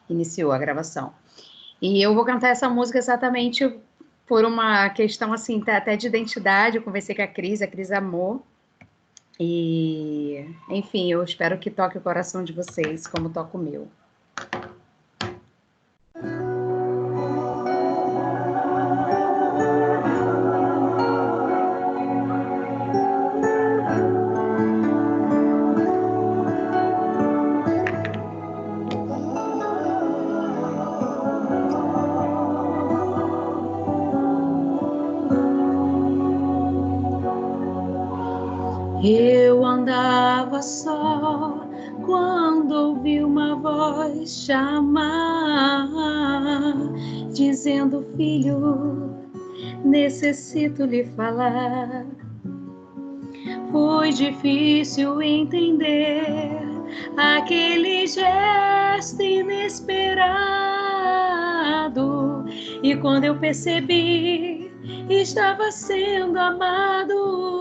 iniciou a gravação. E eu vou cantar essa música exatamente por uma questão, assim, até de identidade. Eu conversei com a Cris amou. E, enfim, eu espero que toque o coração de vocês, como toca o meu. Eu andava só quando ouvi uma voz chamar, dizendo: filho, necessito lhe falar. Foi difícil entender aquele gesto inesperado, e quando eu percebi, estava sendo amado.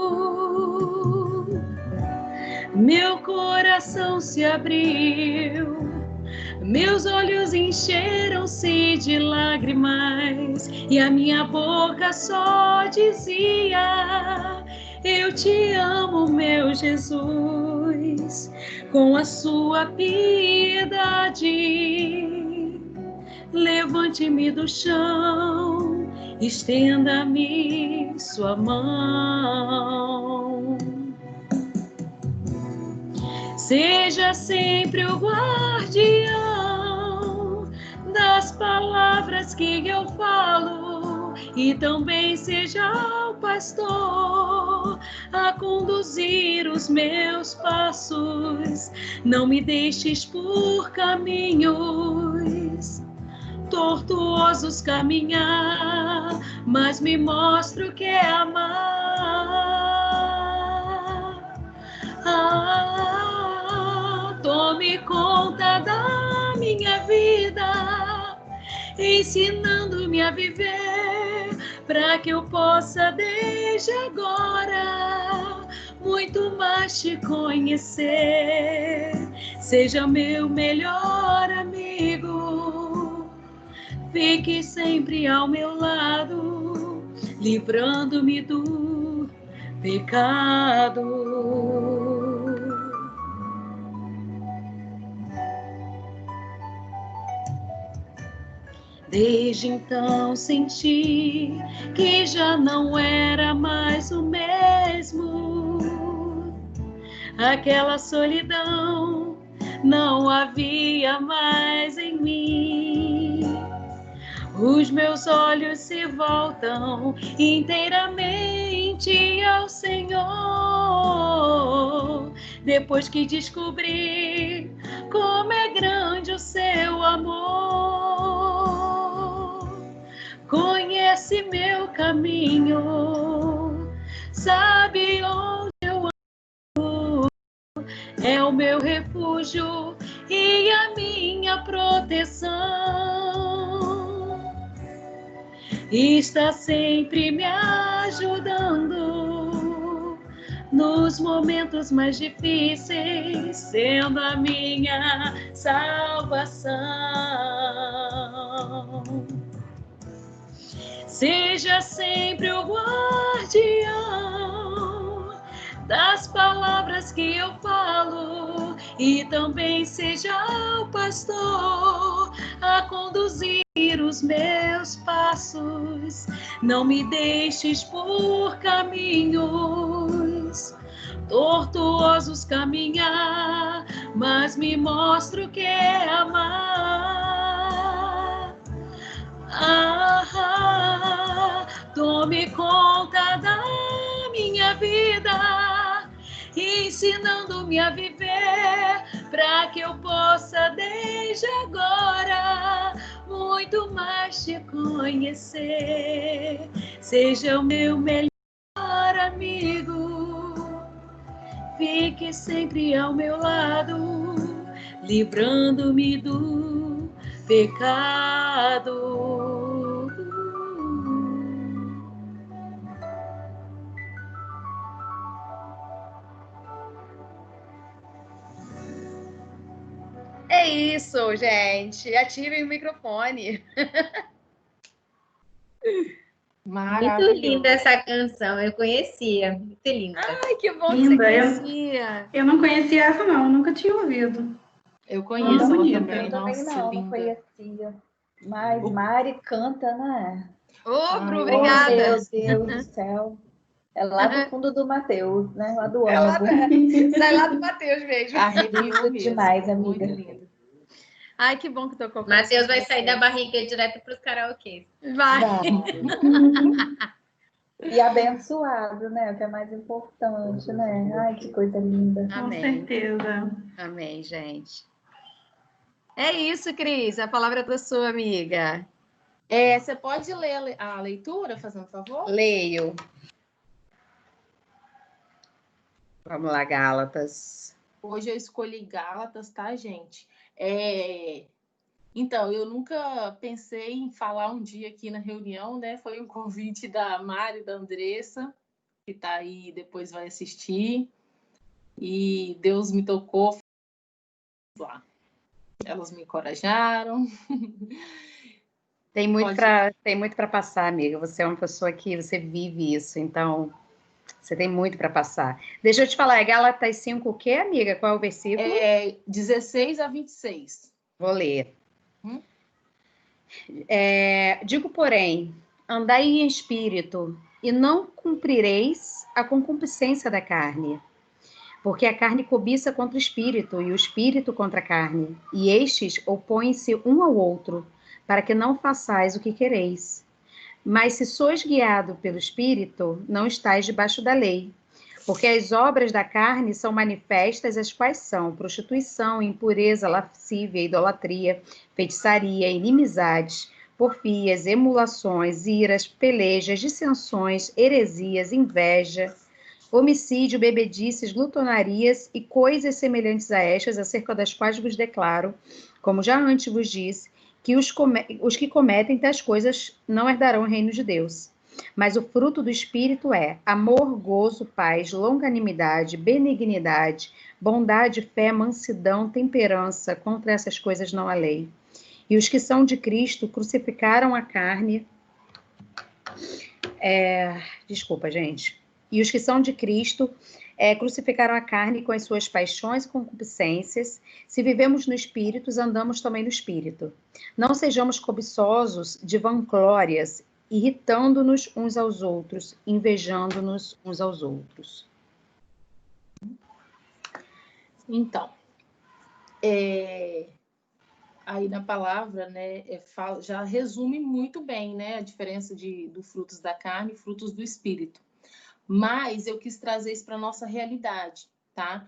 Meu coração se abriu, meus olhos encheram-se de lágrimas, e a minha boca só dizia: eu te amo, meu Jesus, com a sua piedade. Levante-me do chão, estenda-me sua mão. Seja sempre o guardião das palavras que eu falo, e também seja o pastor a conduzir os meus passos. Não me deixes por caminhos tortuosos caminhar, mas me mostra o que é amar. Tome conta da minha vida, ensinando-me a viver, para que eu possa desde agora muito mais te conhecer. Seja meu melhor amigo, fique sempre ao meu lado, livrando-me do pecado. Desde então senti que já não era mais o mesmo. Aquela solidão não havia mais em mim. Os meus olhos se voltam inteiramente ao Senhor, depois que descobri como é grande o seu amor. Conhece meu caminho, sabe onde eu ando, é o meu refúgio e a minha proteção. Está sempre me ajudando nos momentos mais difíceis, sendo a minha salvação. Seja sempre o guardião das palavras que eu falo, e também seja o pastor a conduzir os meus passos. Não me deixes por caminhos tortuosos caminhar, mas me mostra o que é amar. Tome conta da minha vida, ensinando-me a viver, para que eu possa desde agora muito mais te conhecer. Seja o meu melhor amigo, fique sempre ao meu lado, livrando-me do pecado. É isso, gente. Ativem o microfone. Muito linda essa canção, eu conhecia. Muito linda. Ai, que bom Linda, que você conhecia. Eu não conhecia essa, não. Nunca tinha ouvido. Eu conheço ela bonita. também. Eu também Nossa, não linda. conhecia. Mas Mari canta, né? Ô, Bru, eu obrigada. Meu Deus do céu. É lá do fundo do Mateus, né? Lá do É lá, âmago. sai lá do Matheus mesmo. Arrepiou Lindo mesmo. demais, Muito amiga. lindo. Ai, que bom que tocou. Matheus vai sair da barriga direto para os karaokês. Vai. Vai. E abençoado, né? O que é mais importante, né? Ai, que coisa linda. Com Amém. certeza. Amém, gente. É isso, Cris. A palavra é da sua amiga. Você pode ler a leitura, fazendo favor? Leio. Vamos lá, Gálatas. Hoje eu escolhi Gálatas, tá, gente? Então, eu nunca pensei em falar um dia aqui na reunião, né? Foi um convite da Mari e da Andressa, que tá aí, depois vai assistir. E Deus me tocou lá. Elas me encorajaram. Tem muito para passar, amiga. Você é uma pessoa que você vive isso, então você tem muito para passar. Deixa eu te falar, é Gálatas 5 o quê, amiga? Qual é o versículo? 16 a 26. Vou ler. Digo, porém, andai em espírito, e não cumprireis a concupiscência da carne. Porque a carne cobiça contra o espírito, e o espírito contra a carne. E estes opõem-se um ao outro, para que não façais o que quereis. Mas se sois guiado pelo espírito, não estais debaixo da lei. Porque as obras da carne são manifestas, as quais são prostituição, impureza, lascívia, idolatria, feitiçaria, inimizades, porfias, emulações, iras, pelejas, dissensões, heresias, inveja, homicídio, bebedices, glutonarias e coisas semelhantes a estas, acerca das quais vos declaro, como já antes vos disse, que os que cometem tais coisas não herdarão o reino de Deus. Mas o fruto do Espírito é amor, gozo, paz, longanimidade, benignidade, bondade, fé, mansidão, temperança. Contra essas coisas não há lei. E os que são de Cristo crucificaram a carne. Desculpa, gente. E os que são de Cristo crucificaram a carne com as suas paixões e concupiscências. Se vivemos no Espírito, andamos também no Espírito. Não sejamos cobiçosos de vanglórias, irritando-nos uns aos outros, invejando-nos uns aos outros. Então, aí na palavra, né, já resume muito bem, né, a diferença do frutos da carne e frutos do espírito. Mas eu quis trazer isso para nossa realidade, tá?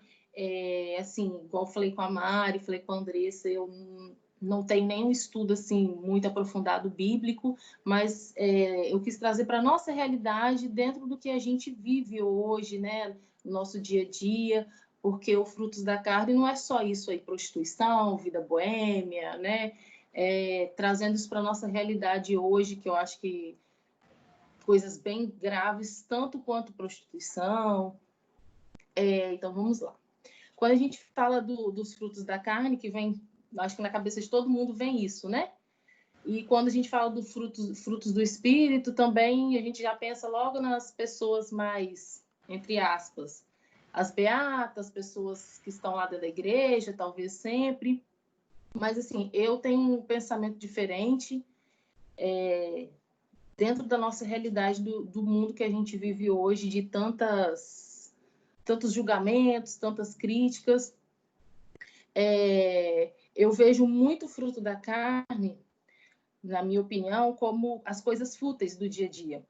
Assim, igual eu falei com a Mari, falei com a Andressa, eu não tenho nenhum estudo assim muito aprofundado bíblico, mas eu quis trazer para nossa realidade dentro do que a gente vive hoje, né, no nosso dia a dia, porque o frutos da carne não é só isso aí, prostituição, vida boêmia, né? Trazendo isso para nossa realidade hoje, que eu acho que coisas bem graves, tanto quanto prostituição. Então, vamos lá. Quando a gente fala dos frutos da carne, que vem, acho que na cabeça de todo mundo vem isso, né? E quando a gente fala dos frutos do espírito, também a gente já pensa logo nas pessoas mais, entre aspas, as beatas, pessoas que estão lá dentro da igreja, talvez sempre. Mas, assim, eu tenho um pensamento diferente dentro da nossa realidade do mundo que a gente vive hoje, de tantos julgamentos, tantas críticas. Eu vejo muito fruto da carne, na minha opinião, como as coisas fúteis do dia a dia.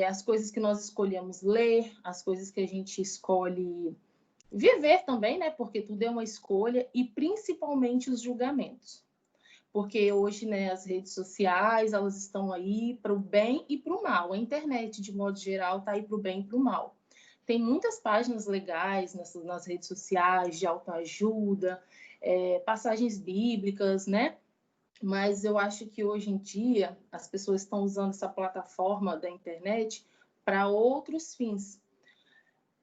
As coisas que nós escolhemos ler, as coisas que a gente escolhe viver também, né? Porque tudo é uma escolha, e principalmente os julgamentos. Porque hoje, né, as redes sociais, elas estão aí para o bem e para o mal. A internet, de modo geral, está aí para o bem e para o mal. Tem muitas páginas legais nas redes sociais, de autoajuda, passagens bíblicas, né? Mas eu acho que hoje em dia as pessoas estão usando essa plataforma da internet para outros fins.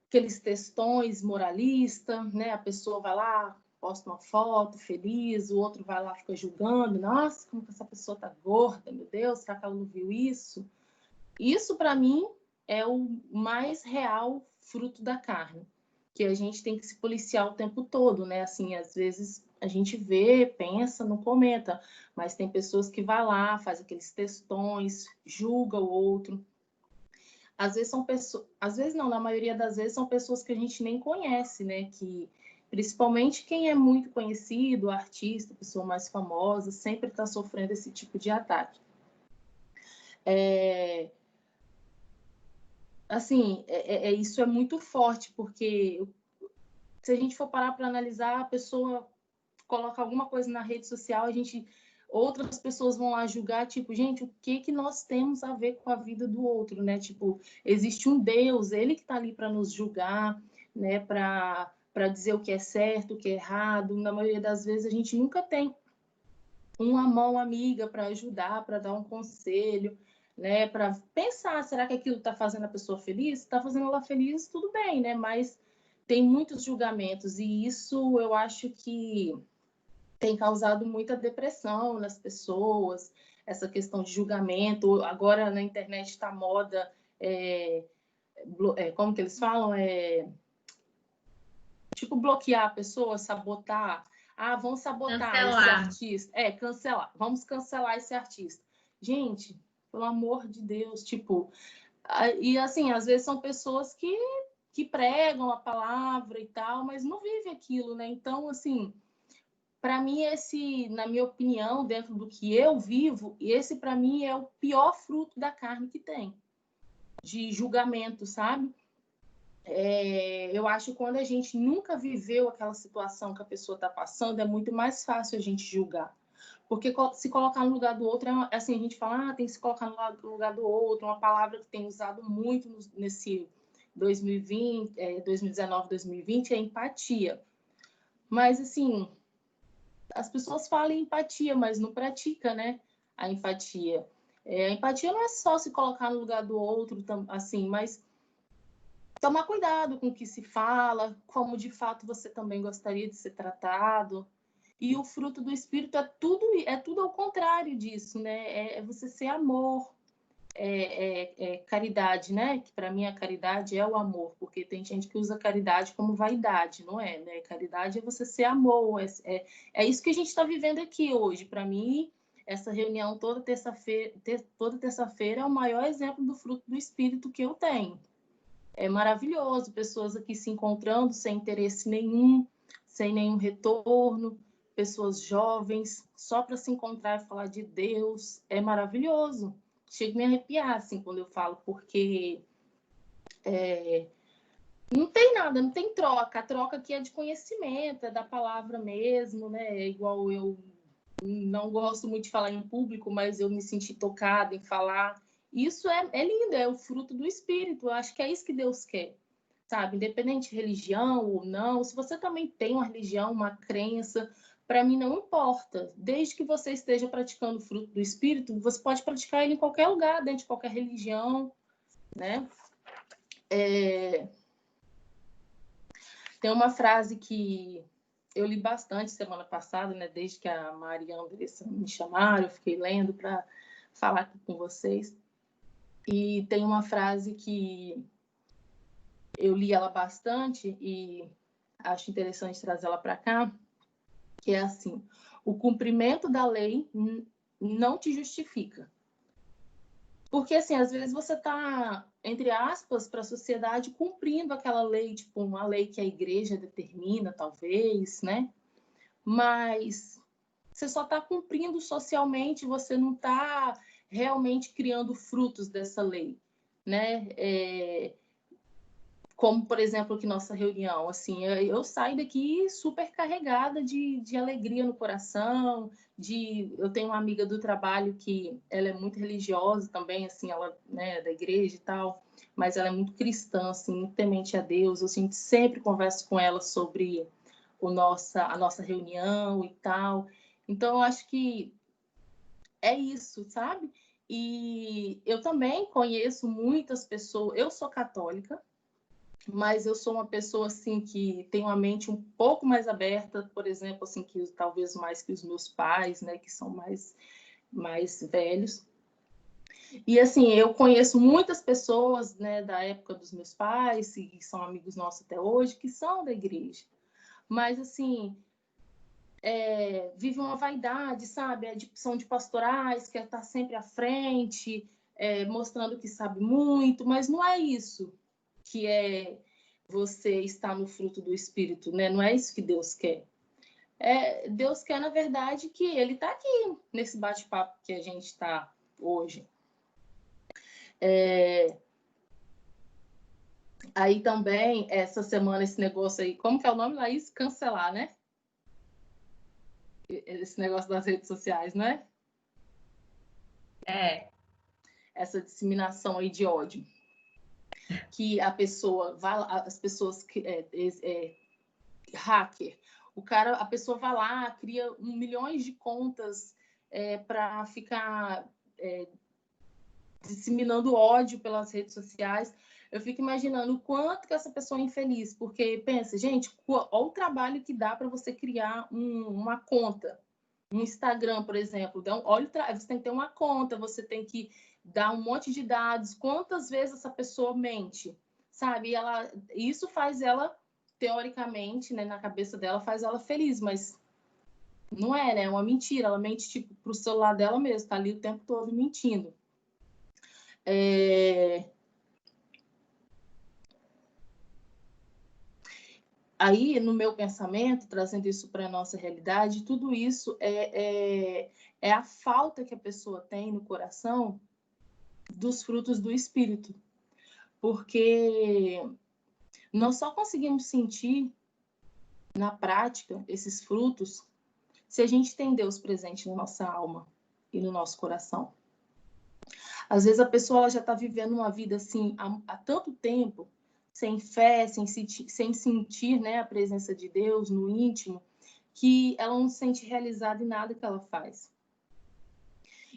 Aqueles textões moralistas, né? A pessoa vai lá, posta uma foto feliz, o outro vai lá e fica julgando. Nossa, como que essa pessoa tá gorda, meu Deus, será que ela não viu isso? Isso, para mim, é o mais real fruto da carne, que a gente tem que se policiar o tempo todo, né? Assim, às vezes a gente vê, pensa, não comenta, mas tem pessoas que vai lá, faz aqueles textões, julga o outro. Às vezes são pessoas, às vezes não, na maioria das vezes são pessoas que a gente nem conhece, né? Que principalmente quem é muito conhecido, artista, pessoa mais famosa, sempre está sofrendo esse tipo de ataque. Assim, isso é muito forte, porque se a gente for parar para analisar, a pessoa coloca alguma coisa na rede social, outras pessoas vão lá julgar, tipo, gente, o que nós temos a ver com a vida do outro, né? Tipo, existe um Deus, ele que está ali para nos julgar, né? Para dizer o que é certo, o que é errado. Na maioria das vezes a gente nunca tem uma mão amiga para ajudar, para dar um conselho, né? Para pensar, será que aquilo está fazendo a pessoa feliz? Está fazendo ela feliz, tudo bem, né? Mas tem muitos julgamentos e isso eu acho que tem causado muita depressão nas pessoas, essa questão de julgamento. Agora na internet está moda, como que eles falam? Tipo, bloquear a pessoa, sabotar. Ah, vamos sabotar esse artista. Cancelar. Vamos cancelar esse artista. Gente, pelo amor de Deus, tipo... E assim, às vezes são pessoas que pregam a palavra e tal, mas não vivem aquilo, né? Então, assim, para mim, na minha opinião, dentro do que eu vivo, esse para mim é o pior fruto da carne que tem, de julgamento, sabe? Eu acho que quando a gente nunca viveu aquela situação que a pessoa está passando, é muito mais fácil a gente julgar. Porque se colocar no lugar do outro, assim, a gente fala, tem que se colocar no lugar do outro, uma palavra que tem usado muito nesse 2019, 2020, é empatia. Mas, assim, as pessoas falam em empatia, mas não pratica, né? A empatia. A empatia não é só se colocar no lugar do outro, assim, mas tomar cuidado com o que se fala, como de fato você também gostaria de ser tratado. E o fruto do Espírito é tudo ao contrário disso, né? É você ser amor, caridade, né? Que para mim a caridade é o amor, porque tem gente que usa caridade como vaidade, não é? Né? Caridade é você ser amor, é isso que a gente está vivendo aqui hoje. Para mim, essa reunião toda terça-feira é o maior exemplo do fruto do Espírito que eu tenho. É maravilhoso, pessoas aqui se encontrando sem interesse nenhum, sem nenhum retorno, pessoas jovens, só para se encontrar e falar de Deus, é maravilhoso. Chego a me arrepiar, assim, quando eu falo, porque não tem nada, não tem troca. A troca aqui é de conhecimento, é da palavra mesmo, né? É igual eu não gosto muito de falar em público, mas eu me senti tocada em falar. Isso é lindo, é o fruto do Espírito. Eu acho que é isso que Deus quer, sabe? Independente de religião ou não, se você também tem uma religião, uma crença, para mim não importa. Desde que você esteja praticando o fruto do Espírito, você pode praticar ele em qualquer lugar, dentro de qualquer religião, né? Tem uma frase que eu li bastante semana passada, né? Desde que a Maria e a Andressa me chamaram, eu fiquei lendo para falar aqui com vocês. E tem uma frase que eu li ela bastante e acho interessante trazer ela para cá, que é assim: o cumprimento da lei não te justifica. Porque, assim, às vezes você está, entre aspas, para a sociedade cumprindo aquela lei, tipo, uma lei que a igreja determina, talvez, né? Mas você só está cumprindo socialmente, você não está realmente criando frutos dessa lei, né? Como, por exemplo, aqui nossa reunião, assim, eu saio daqui super carregada de alegria no coração, eu tenho uma amiga do trabalho que ela é muito religiosa também, assim, ela, né, da igreja e tal, mas ela é muito cristã, assim, muito temente a Deus, eu sempre converso com ela sobre a nossa reunião e tal, então eu acho que é isso, sabe? E eu também conheço muitas pessoas, eu sou católica, mas eu sou uma pessoa assim que tem uma mente um pouco mais aberta, por exemplo, assim, que talvez mais que os meus pais, né, que são mais velhos. E assim, eu conheço muitas pessoas, né, da época dos meus pais, e são amigos nossos até hoje, que são da igreja. Mas assim, vivem uma vaidade, sabe? São de pastorais, quer estar sempre à frente, mostrando que sabe muito, mas não é isso que é você estar no fruto do Espírito, né? Não é isso que Deus quer. Deus quer, na verdade, que Ele está aqui, nesse bate-papo que a gente está hoje. Aí também, essa semana, esse negócio aí, como que é o nome, Laís? Cancelar, né? Esse negócio das redes sociais, não é? Essa disseminação aí de ódio. Que a pessoa vai, as pessoas que hacker, a pessoa vai lá, cria milhões de contas para ficar disseminando ódio pelas redes sociais. Eu fico imaginando o quanto que essa pessoa é infeliz, porque pensa, gente, olha o trabalho que dá para você criar uma conta, um Instagram, por exemplo. Então, você tem que ter uma conta, você tem que dar um monte de dados, quantas vezes essa pessoa mente, sabe? Isso faz ela, teoricamente, né, na cabeça dela, faz ela feliz, mas não é, né? É uma mentira. Ela mente, tipo, pro celular dela mesmo, tá ali o tempo todo mentindo. Aí, no meu pensamento, trazendo isso para a nossa realidade, tudo isso é a falta que a pessoa tem no coração dos frutos do Espírito. Porque nós só conseguimos sentir, na prática, esses frutos se a gente tem Deus presente na nossa alma e no nosso coração. Às vezes a pessoa ela já está vivendo uma vida assim há tanto tempo, sem fé, sem sentir, né, a presença de Deus no íntimo, que ela não se sente realizada em nada que ela faz.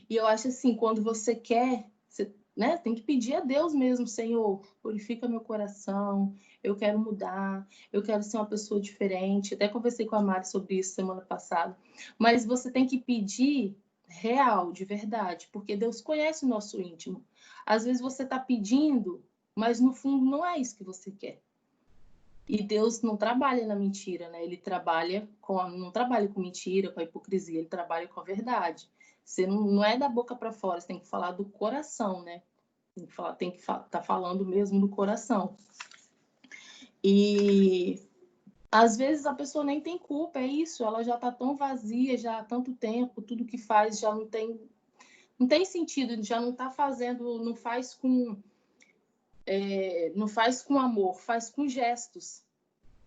E eu acho assim, quando você quer, você, né, tem que pedir a Deus mesmo, Senhor, purifica meu coração, eu quero mudar, eu quero ser uma pessoa diferente. Até conversei com a Mari sobre isso semana passada. Mas você tem que pedir real, de verdade, porque Deus conhece o nosso íntimo. Às vezes você está pedindo, mas no fundo não é isso que você quer. E Deus não trabalha na mentira, né? Ele não trabalha com mentira, com a hipocrisia, ele trabalha com a verdade. Você não é da boca para fora, você tem que falar do coração, né? Tem que tá falando mesmo do coração. E às vezes a pessoa nem tem culpa, é isso, ela já tá tão vazia já há tanto tempo, tudo que faz já não tem sentido, já não tá fazendo, não faz com amor, faz com gestos.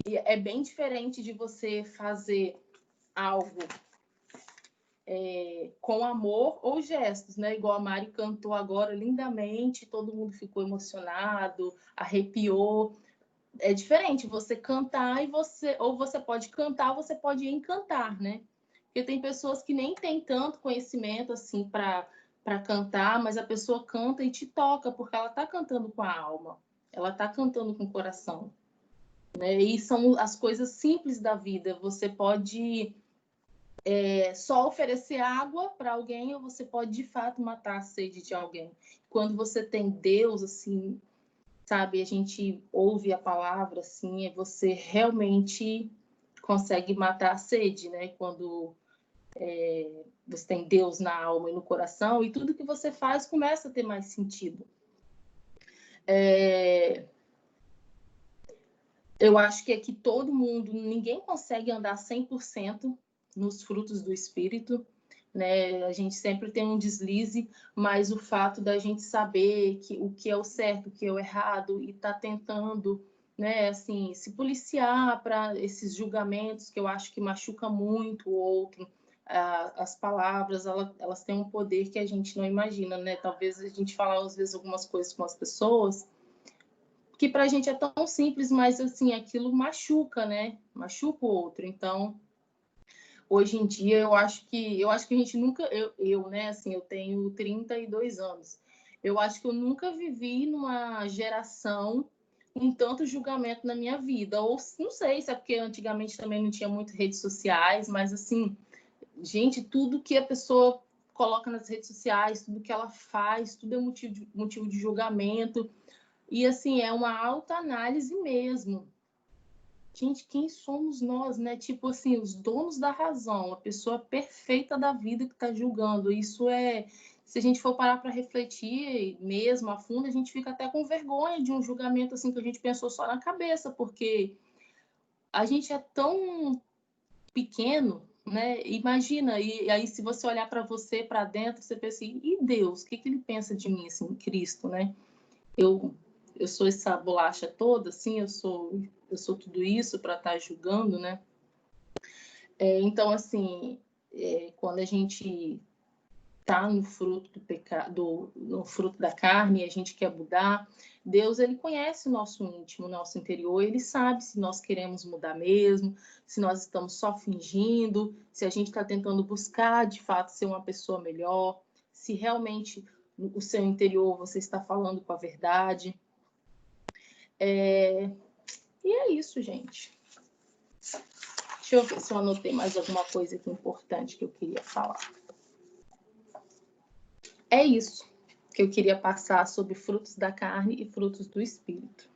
E é bem diferente de você fazer algo com amor ou gestos, né? Igual a Mari cantou agora lindamente, todo mundo ficou emocionado, arrepiou. É diferente você cantar ou você pode cantar, ou você pode encantar, né? Porque tem pessoas que nem têm tanto conhecimento assim para cantar, mas a pessoa canta e te toca, porque ela está cantando com a alma, ela está cantando com o coração. Né? E são as coisas simples da vida. Você pode só oferecer água para alguém, ou você pode de fato matar a sede de alguém. Quando você tem Deus, assim, sabe, a gente ouve a palavra, assim, você realmente consegue matar a sede, né? Quando você tem Deus na alma e no coração, e tudo que você faz começa a ter mais sentido. Eu acho que aqui todo mundo, ninguém consegue andar 100% nos frutos do Espírito, né? A gente sempre tem um deslize, mas o fato da gente saber o que é o certo, o que é o errado, e tá tentando, né, assim, se policiar para esses julgamentos que eu acho que machuca muito o outro. As palavras, elas têm um poder que a gente não imagina, né? Talvez a gente fale, às vezes, algumas coisas com as pessoas que para a gente é tão simples, mas assim, aquilo machuca, né? Machuca o outro. Então, hoje em dia, eu acho que a gente nunca, né, assim, eu tenho 32 anos. Eu acho que eu nunca vivi numa geração com tanto julgamento na minha vida. Ou não sei se é porque antigamente também não tinha muito redes sociais, mas assim, gente, tudo que a pessoa coloca nas redes sociais, tudo que ela faz, tudo é motivo de julgamento. E assim, é uma autoanálise mesmo. Gente, quem somos nós, né? Tipo assim, os donos da razão, a pessoa perfeita da vida que está julgando. Isso é, se a gente for parar para refletir mesmo a fundo, a gente fica até com vergonha de um julgamento assim que a gente pensou só na cabeça, porque a gente é tão pequeno, né? Imagina, e aí se você olhar para você, para dentro, você pensa assim, e Deus, o que ele pensa de mim, assim, Cristo, né? Eu sou essa bolacha toda, assim, eu sou tudo isso para estar julgando, né? Então, assim, quando a gente está no fruto do pecado, no fruto da carne, e a gente quer mudar, Deus, ele conhece o nosso íntimo, o nosso interior, ele sabe se nós queremos mudar mesmo, se nós estamos só fingindo, se a gente está tentando buscar, de fato, ser uma pessoa melhor, se realmente o seu interior você está falando com a verdade. E é isso, gente. Deixa eu ver se eu anotei mais alguma coisa aqui importante que eu queria falar. É isso que eu queria passar sobre frutos da carne e frutos do espírito.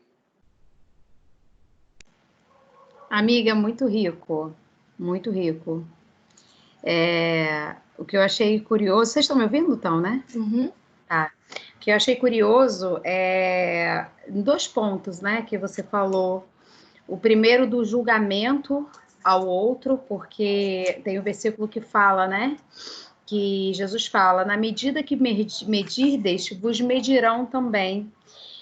Amiga, muito rico, muito rico. O que eu achei curioso, vocês estão me ouvindo, então, né? Uhum. Tá. O que eu achei curioso é 2 pontos, né, que você falou. O primeiro do julgamento ao outro, porque tem o versículo que fala, né, que Jesus fala, na medida que medirdes, vos medirão também.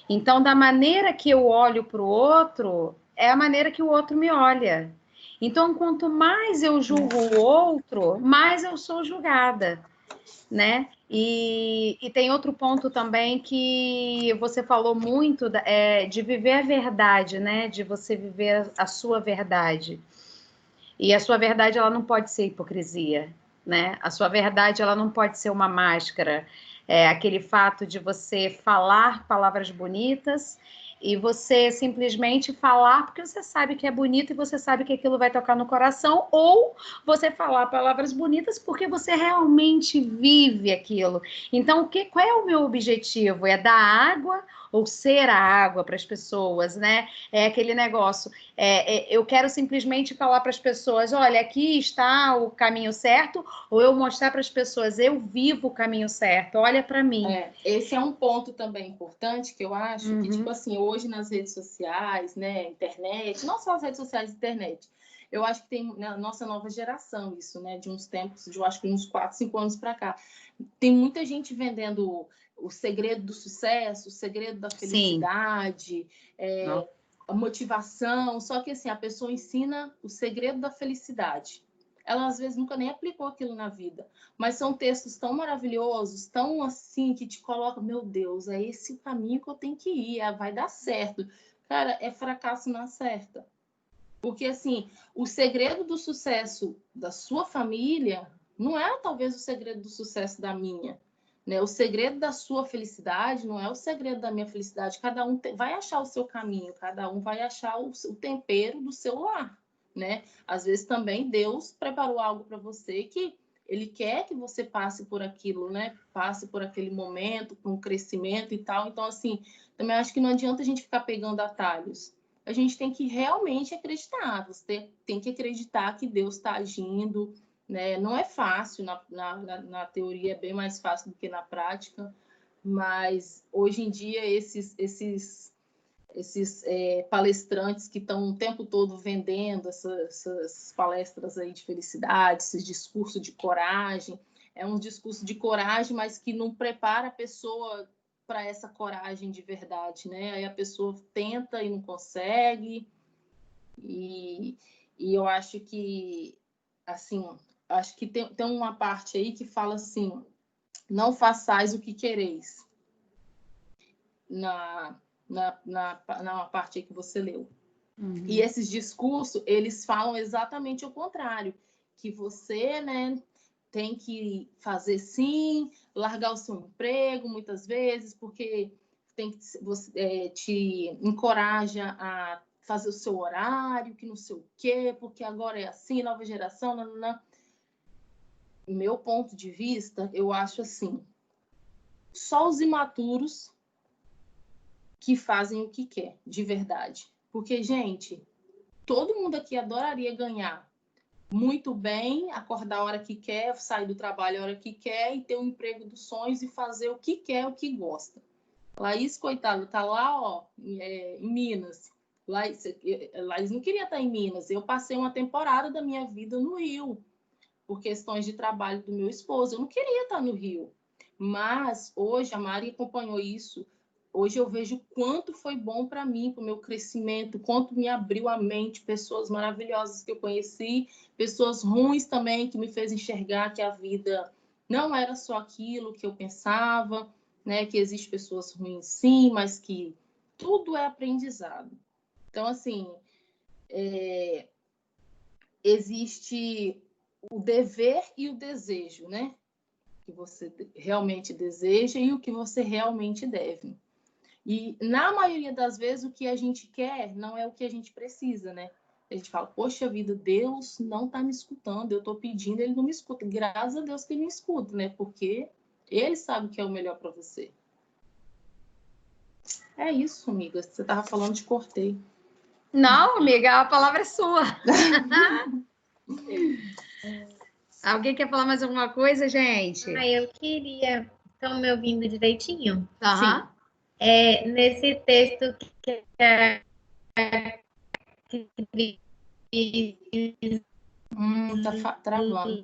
Então, da maneira que eu olho para o outro, é a maneira que o outro me olha. Então, quanto mais eu julgo o outro, mais eu sou julgada, né? E tem outro ponto também que você falou muito de viver a verdade, né? De você viver a sua verdade. E a sua verdade, ela não pode ser hipocrisia, né? A sua verdade, ela não pode ser uma máscara. É aquele fato de você falar palavras bonitas e você simplesmente falar porque você sabe que é bonito e você sabe que aquilo vai tocar no coração, ou você falar palavras bonitas porque você realmente vive aquilo. Então, qual é o meu objetivo? É dar água ou ser a água para as pessoas, né? É aquele negócio. Eu quero simplesmente falar para as pessoas, olha, aqui está o caminho certo, ou eu mostrar para as pessoas, eu vivo o caminho certo, olha para mim. Esse é um ponto também importante que eu acho que, tipo assim, hoje nas redes sociais, né, internet, não só as redes sociais, internet, eu acho que tem na nossa nova geração isso, né, de uns tempos, eu acho que uns 4, 5 anos para cá, tem muita gente vendendo o segredo do sucesso, o segredo da felicidade, a motivação, só que assim, a pessoa ensina o segredo da felicidade. Ela às vezes nunca nem aplicou aquilo na vida, mas são textos tão maravilhosos, tão assim, que te colocam, meu Deus, é esse o caminho que eu tenho que ir, vai dar certo. Cara, é fracasso na certa. Porque assim, o segredo do sucesso da sua família não é talvez o segredo do sucesso da minha. Né? O segredo da sua felicidade não é o segredo da minha felicidade. Cada um vai achar o seu caminho, cada um vai achar o tempero do seu lar. Né? Às vezes também Deus preparou algo para você que ele quer que você passe por aquilo, né? Passe por aquele momento, por um crescimento e tal. Então, assim, também acho que não adianta a gente ficar pegando atalhos. A gente tem que realmente acreditar. Você tem que acreditar que Deus está agindo, né? Não é fácil, na teoria é bem mais fácil do que na prática, mas hoje em dia esses palestrantes que estão o tempo todo vendendo essas palestras aí de felicidade, esses discursos de coragem, é um discurso de coragem, mas que não prepara a pessoa para essa coragem de verdade, né? Aí a pessoa tenta e não consegue, e eu acho que, assim, acho que tem uma parte aí que fala assim, não façais o que quereis, na parte aí que você leu. Uhum. E esses discursos, eles falam exatamente o contrário, que você, né, tem que fazer sim, largar o seu emprego muitas vezes, porque você te encoraja a fazer o seu horário, que não sei o quê, porque agora é assim, nova geração, nananã. Meu ponto de vista, eu acho assim, só os imaturos que fazem o que quer, de verdade. Porque, gente, todo mundo aqui adoraria ganhar muito bem, acordar a hora que quer, sair do trabalho a hora que quer e ter um emprego dos sonhos e fazer o que quer, o que gosta. Laís, coitada, tá lá, ó, em Minas. Laís não queria estar em Minas. Eu passei uma temporada da minha vida no Rio, por questões de trabalho do meu esposo. Eu não queria estar no Rio. Mas hoje, a Mari acompanhou isso. Hoje eu vejo quanto foi bom para mim, para o meu crescimento, quanto me abriu a mente, pessoas maravilhosas que eu conheci, pessoas ruins também, que me fez enxergar que a vida não era só aquilo que eu pensava, né? Que existem pessoas ruins sim, mas que tudo é aprendizado. Então, assim, existe o dever e o desejo, né? Que você realmente deseja e o que você realmente deve. E, na maioria das vezes, o que a gente quer não é o que a gente precisa, né? A gente fala, poxa vida, Deus não está me escutando, eu estou pedindo, ele não me escuta. Graças a Deus que ele me escuta, né? Porque ele sabe o que é o melhor para você. É isso, amiga. Você estava falando, te cortei. Não, amiga, a palavra é sua. Alguém quer falar mais alguma coisa, gente? Eu queria... Estão me ouvindo direitinho? Aham. Nesse texto que a Tá travando.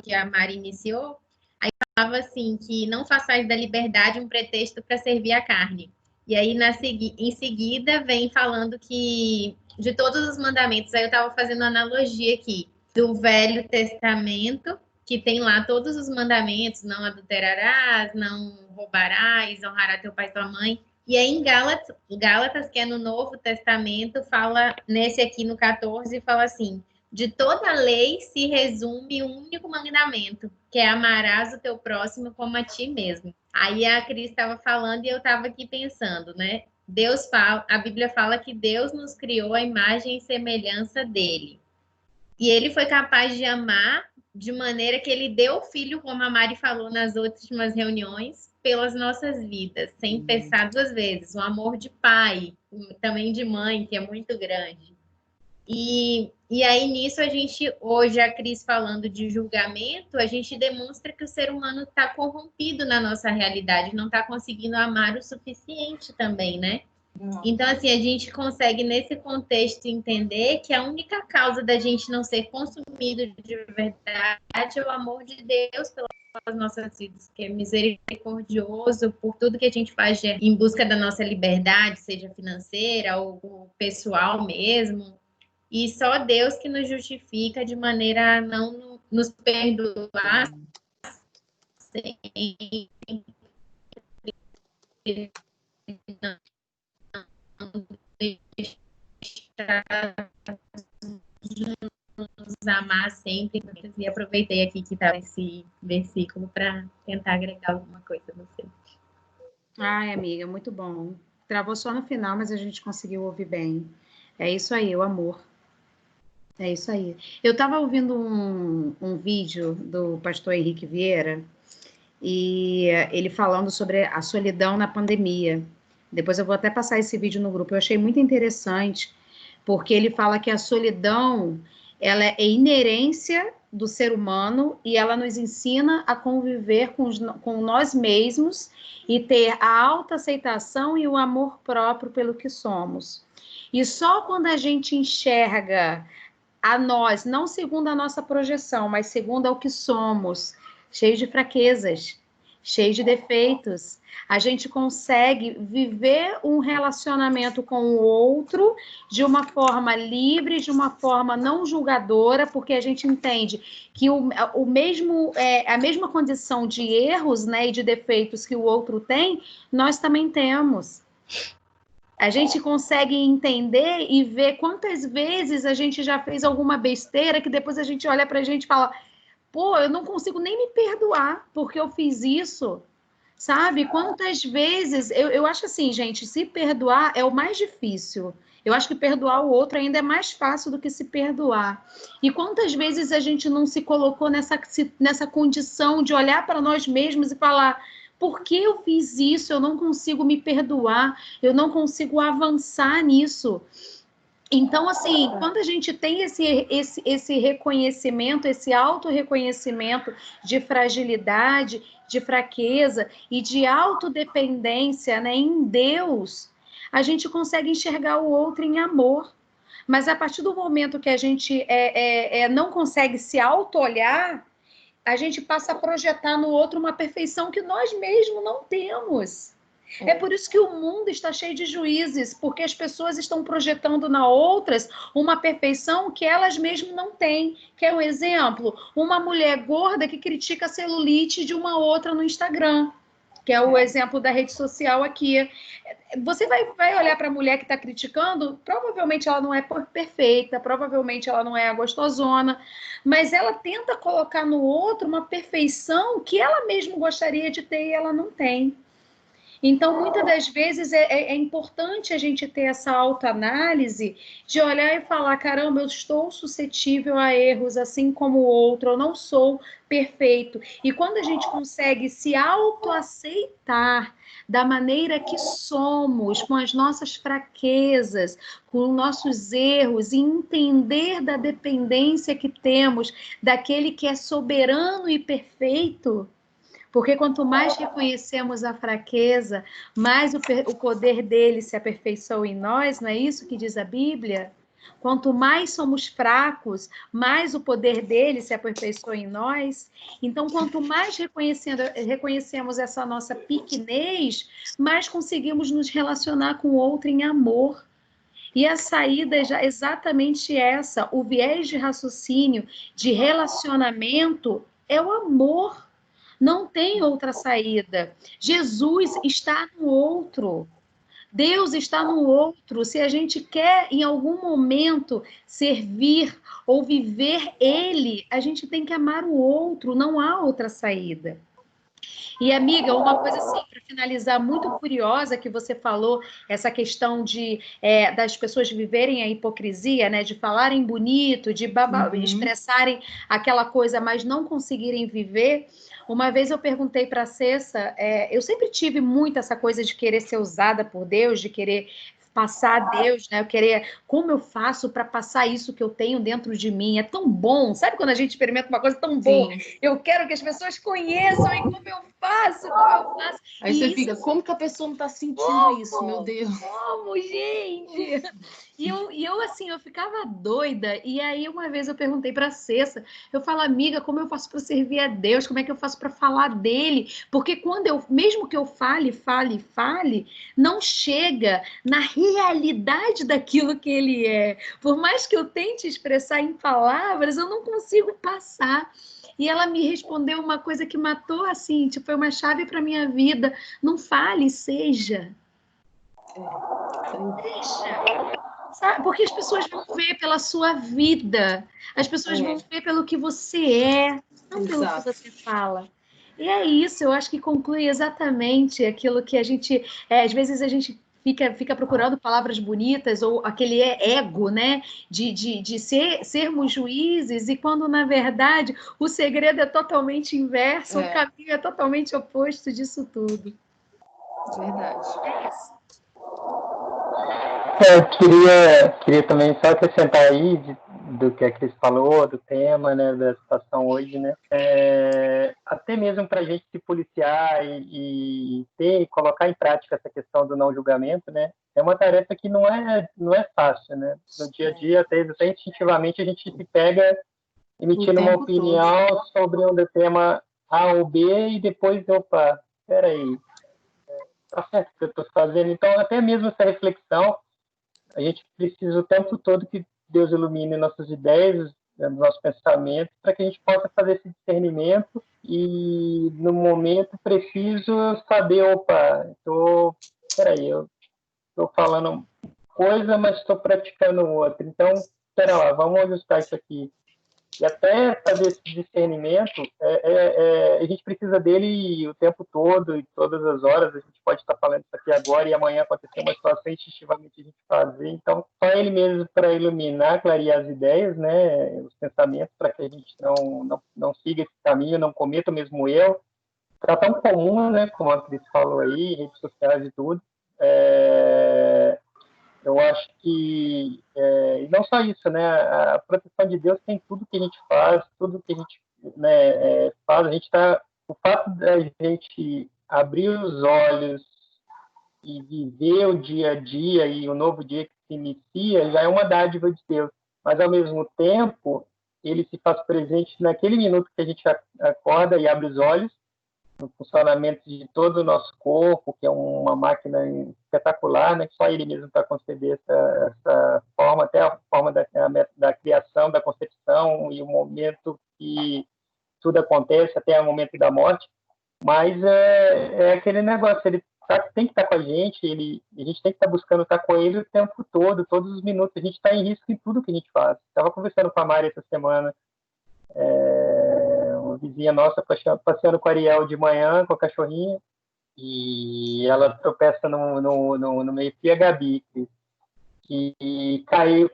que a Mari iniciou, aí falava assim, que não façais da liberdade um pretexto para servir a carne. E aí, em seguida, vem falando que de todos os mandamentos, aí eu estava fazendo uma analogia aqui, do Velho Testamento, que tem lá todos os mandamentos, não adulterarás, não roubarás, honrará teu pai e tua mãe. E aí em Gálatas, que é no Novo Testamento, fala, nesse aqui no 14, fala assim, de toda a lei se resume um único mandamento, que é amarás o teu próximo como a ti mesmo. Aí a Cris estava falando e eu estava aqui pensando, né? A Bíblia fala que Deus nos criou a imagem e semelhança dele. E ele foi capaz de amar de maneira que ele deu o filho, como a Mari falou nas últimas reuniões, pelas nossas vidas, sem pensar duas vezes. Um amor de pai, também de mãe, que é muito grande. E aí, nisso, a gente, hoje, a Cris falando de julgamento, a gente demonstra que o ser humano está corrompido na nossa realidade, não está conseguindo amar o suficiente também, né? Então, assim, a gente consegue, nesse contexto, entender que a única causa da gente não ser consumido de verdade é o amor de Deus pelas nossas vidas, que é misericordioso por tudo que a gente faz em busca da nossa liberdade, seja financeira ou pessoal mesmo. E só Deus que nos justifica de maneira a não nos perdoar sem nos amar sempre. E aproveitei aqui que estava esse versículo para tentar agregar alguma coisa a você. Ai, amiga, muito bom. Travou só no final, mas a gente conseguiu ouvir bem. É isso aí, o amor. É isso aí. Eu estava ouvindo um vídeo do pastor Henrique Vieira e ele falando sobre a solidão na pandemia. Depois eu vou até passar esse vídeo no grupo. Eu achei muito interessante, porque ele fala que a solidão ela é inerência do ser humano e ela nos ensina a conviver com nós mesmos e ter a autoaceitação e o amor próprio pelo que somos. E só quando a gente enxerga a nós, não segundo a nossa projeção, mas segundo ao que somos, cheios de fraquezas, cheios de defeitos, a gente consegue viver um relacionamento com o outro de uma forma livre, de uma forma não julgadora, porque a gente entende que a mesma condição de erros, né, e de defeitos que o outro tem, nós também temos. A gente consegue entender e ver quantas vezes a gente já fez alguma besteira que depois a gente olha pra gente e fala, pô, eu não consigo nem me perdoar porque eu fiz isso. Sabe? Quantas vezes... Eu acho assim, gente, se perdoar é o mais difícil. Eu acho que perdoar o outro ainda é mais fácil do que se perdoar. E quantas vezes a gente não se colocou nessa condição de olhar para nós mesmos e falar: por que eu fiz isso? Eu não consigo me perdoar, eu não consigo avançar nisso. Então, assim, quando a gente tem esse reconhecimento, esse autorreconhecimento de fragilidade, de fraqueza e de autodependência, né, em Deus, a gente consegue enxergar o outro em amor. Mas a partir do momento que a gente não consegue se auto-olhar, a gente passa a projetar no outro uma perfeição que nós mesmos não temos. É por isso que o mundo está cheio de juízes, porque as pessoas estão projetando na outras uma perfeição que elas mesmas não têm. Quer um exemplo? Uma mulher gorda que critica a celulite de uma outra no Instagram, que é o exemplo da rede social aqui. Você vai olhar para a mulher que está criticando, provavelmente ela não é perfeita, provavelmente ela não é a gostosona, mas ela tenta colocar no outro uma perfeição que ela mesma gostaria de ter e ela não tem. Então, muitas das vezes é importante a gente ter essa autoanálise de olhar e falar: caramba, eu estou suscetível a erros, assim como o outro, eu não sou perfeito. E quando a gente consegue se autoaceitar da maneira que somos, com as nossas fraquezas, com os nossos erros, e entender da dependência que temos daquele que é soberano e perfeito. Porque quanto mais reconhecemos a fraqueza, mais o poder dele se aperfeiçoa em nós, não é isso que diz a Bíblia? Quanto mais somos fracos, mais o poder dele se aperfeiçoa em nós. Então, quanto mais reconhecemos essa nossa pequenez, mais conseguimos nos relacionar com o outro em amor. E a saída é exatamente essa. O viés de raciocínio, de relacionamento, é o amor. Não tem outra saída. Jesus está no outro. Deus está no outro. Se a gente quer, em algum momento, servir ou viver Ele, a gente tem que amar o outro. Não há outra saída. E, amiga, uma coisa assim, para finalizar, muito curiosa que você falou, essa questão das pessoas viverem a hipocrisia, né? De falarem bonito, de expressarem aquela coisa, mas não conseguirem viver. Uma vez eu perguntei para a Cessa, eu sempre tive muito essa coisa de querer ser usada por Deus, de querer passar a Deus, né? Eu querer, como eu faço para passar isso que eu tenho dentro de mim? É tão bom, sabe quando a gente experimenta uma coisa tão boa? Eu quero que as pessoas conheçam e como eu faço. Aí você fica, como que a pessoa não está sentindo isso, meu Deus? Como, gente? E eu assim, eu ficava doida. E aí, uma vez eu perguntei para a Cessa, eu falo: amiga, como eu faço para servir a Deus? Como é que eu faço para falar dele? Porque mesmo que eu fale, não chega na realidade daquilo que ele é. Por mais que eu tente expressar em palavras, eu não consigo passar. E ela me respondeu uma coisa que matou, assim, tipo, foi uma chave para minha vida. Não fale, seja. Sabe? Porque as pessoas vão ver pela sua vida. As pessoas vão ver pelo que você é, não pelo que você fala. E é isso, eu acho que conclui exatamente aquilo que a gente... às vezes a gente fica procurando palavras bonitas ou aquele ego, né? De sermos juízes, e quando, na verdade, o segredo é totalmente inverso, o caminho é totalmente oposto disso tudo. Verdade. É isso. Eu queria também só acrescentar aí do que a Cris falou, do tema, né, da situação hoje, né, até mesmo para a gente se policiar e colocar em prática essa questão do não julgamento, né, é uma tarefa que não é fácil, né, no dia a dia, até instintivamente a gente se pega emitindo uma opinião sobre um tema A ou B e depois, opa, peraí, tá certo o que eu estou fazendo? Então, até mesmo essa reflexão, a gente precisa o tempo todo que Deus ilumine nossas ideias, nossos pensamentos, para que a gente possa fazer esse discernimento e, no momento preciso, saber, opa, eu estou falando coisa, mas estou praticando outra. Então, espera lá, vamos ajustar isso aqui. E até fazer esse discernimento, a gente precisa dele o tempo todo e todas as horas. A gente pode estar falando isso aqui agora e amanhã acontecer uma situação e instintivamente a gente fazer. Então, só ele mesmo para iluminar, clarear as ideias, né, os pensamentos, para que a gente não siga esse caminho, não cometa o mesmo erro. Está tão comum, né, como a Cris falou aí, redes sociais e tudo. Eu acho que, e não só isso, né, a proteção de Deus tem tudo que a gente faz, tudo que a gente, né, faz, o fato da gente abrir os olhos e viver o dia a dia e o novo dia que se inicia já é uma dádiva de Deus, mas ao mesmo tempo ele se faz presente naquele minuto que a gente acorda e abre os olhos, no funcionamento de todo o nosso corpo, que é uma máquina espetacular, né? Só ele mesmo para conceber essa forma, até a forma da criação, da concepção e o momento que tudo acontece, até o momento da morte. Mas é aquele negócio, ele tem que estar com a gente tem que estar buscando estar com ele o tempo todo, todos os minutos. A gente está em risco em tudo que a gente faz. Estava conversando com a Mari essa semana, uma vizinha nossa passeando com a Ariel de manhã, com a cachorrinha, e ela tropeça no meio-fio, a Gabi, e